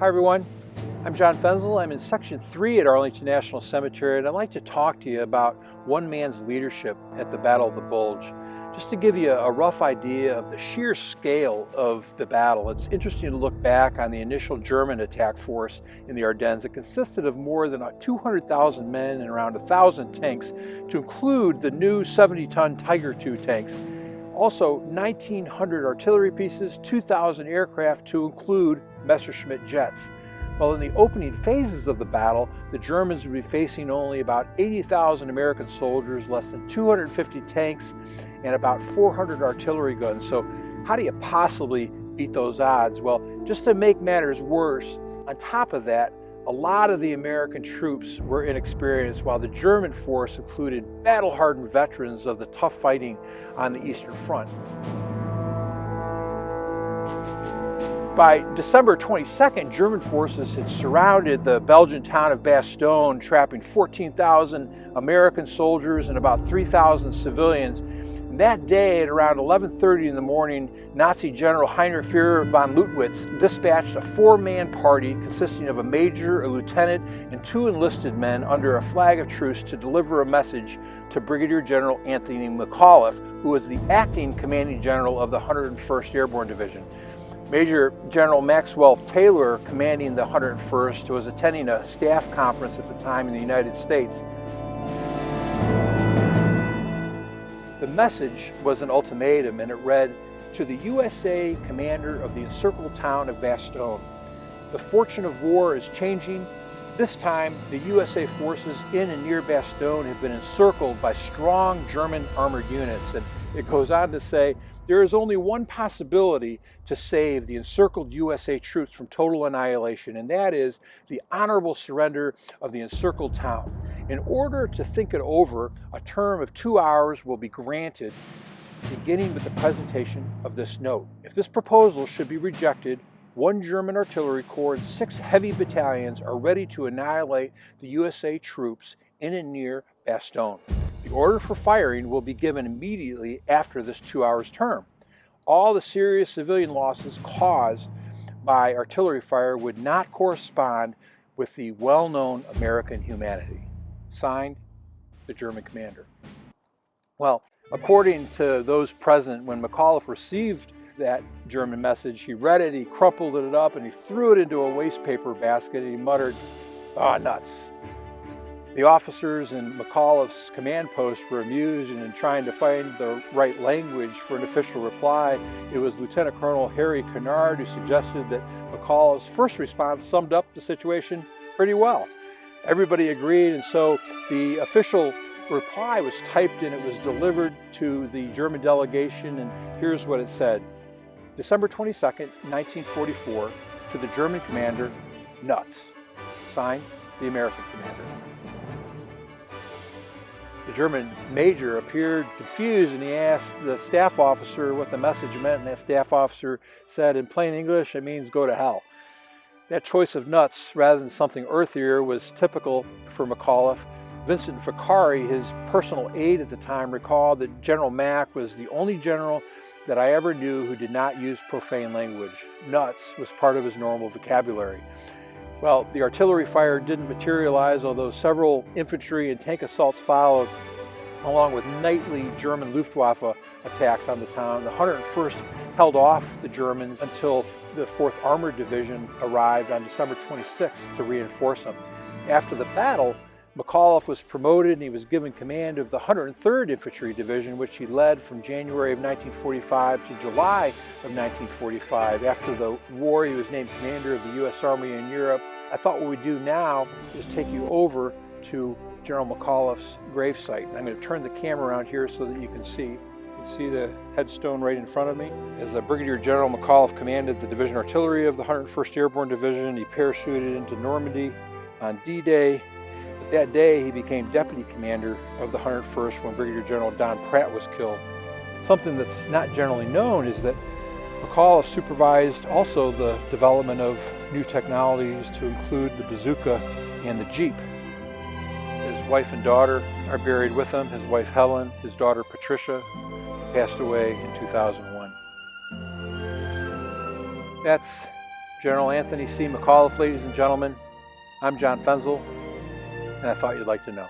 Hi everyone, I'm John Fenzel. I'm in Section 3 at Arlington National Cemetery, and I'd like to talk to you about one man's leadership at the Battle of the Bulge. Just to give you a rough idea of the sheer scale of the battle, it's interesting to look back on the initial German attack force in the Ardennes. It consisted of more than 200,000 men and around 1,000 tanks, to include the new 70-ton Tiger II tanks. Also 1,900 artillery pieces, 2,000 aircraft, to include Messerschmitt jets. While in the opening phases of the battle, the Germans would be facing only about 80,000 American soldiers, less than 250 tanks, and about 400 artillery guns. So how do you possibly beat those odds? Well, just to make matters worse, on top of that, a lot of the American troops were inexperienced, while the German force included battle-hardened veterans of the tough fighting on the Eastern Front. By December 22nd, German forces had surrounded the Belgian town of Bastogne, trapping 14,000 American soldiers and about 3,000 civilians. And that day, at around 11:30 in the morning, Nazi General Heinrich Führer von Lüttwitz dispatched a four-man party consisting of a major, a lieutenant, and two enlisted men under a flag of truce to deliver a message to Brigadier General Anthony McAuliffe, who was the acting commanding general of the 101st Airborne Division. Major General Maxwell Taylor, commanding the 101st, was attending a staff conference at the time in the United States. The message was an ultimatum, and it read, "To the USA commander of the encircled town of Bastogne, the fortune of war is changing. This time, the USA forces in and near Bastogne have been encircled by strong German armored units." And it goes on to say, "There is only one possibility to save the encircled USA troops from total annihilation, and that is the honorable surrender of the encircled town. In order to think it over, a term of 2 hours will be granted, beginning with the presentation of this note. If this proposal should be rejected, one German artillery corps and 6 heavy battalions are ready to annihilate the USA troops in and near Bastogne. The order for firing will be given immediately after this 2 hours term. All the serious civilian losses caused by artillery fire would not correspond with the well-known American humanity." Signed, the German commander. Well, according to those present, when McAuliffe received that German message, he read it, he crumpled it up, and he threw it into a waste paper basket, and he muttered, "Ah, nuts." The officers in McAuliffe's command post were amused, and in trying to find the right language for an official reply, it was Lieutenant Colonel Harry Kennard who suggested that McAuliffe's first response summed up the situation pretty well. Everybody agreed, and so the official reply was typed and it was delivered to the German delegation, and here's what it said. December 22nd, 1944, to the German commander, nuts. Signed, the American commander. The German major appeared confused, and he asked the staff officer what the message meant, and that staff officer said, in plain English, it means go to hell. That choice of nuts rather than something earthier was typical for McAuliffe. Vincent Vicari, his personal aide at the time, recalled that General Mack was the only general that I ever knew who did not use profane language. Nuts was part of his normal vocabulary. Well, the artillery fire didn't materialize, although several infantry and tank assaults followed, along with nightly German Luftwaffe attacks on the town. The 101st held off the Germans until the 4th Armored Division arrived on December 26th to reinforce them. After the battle, McAuliffe was promoted and he was given command of the 103rd Infantry Division, which he led from January of 1945 to July of 1945. After the war, he was named commander of the U.S. Army in Europe. I thought what we'd do now is take you over to General McAuliffe's gravesite. I'm going to turn the camera around here so that you can see. You can see the headstone right in front of me. As Brigadier General McAuliffe commanded the Division Artillery of the 101st Airborne Division, he parachuted into Normandy on D-Day. But that day, he became deputy commander of the 101st when Brigadier General Don Pratt was killed. Something that's not generally known is that McAuliffe supervised also the development of new technologies to include the bazooka and the Jeep. His wife and daughter are buried with him. His wife Helen, his daughter Patricia, passed away in 2001. That's General Anthony C. McAuliffe, ladies and gentlemen. I'm John Fenzel, and I thought you'd like to know.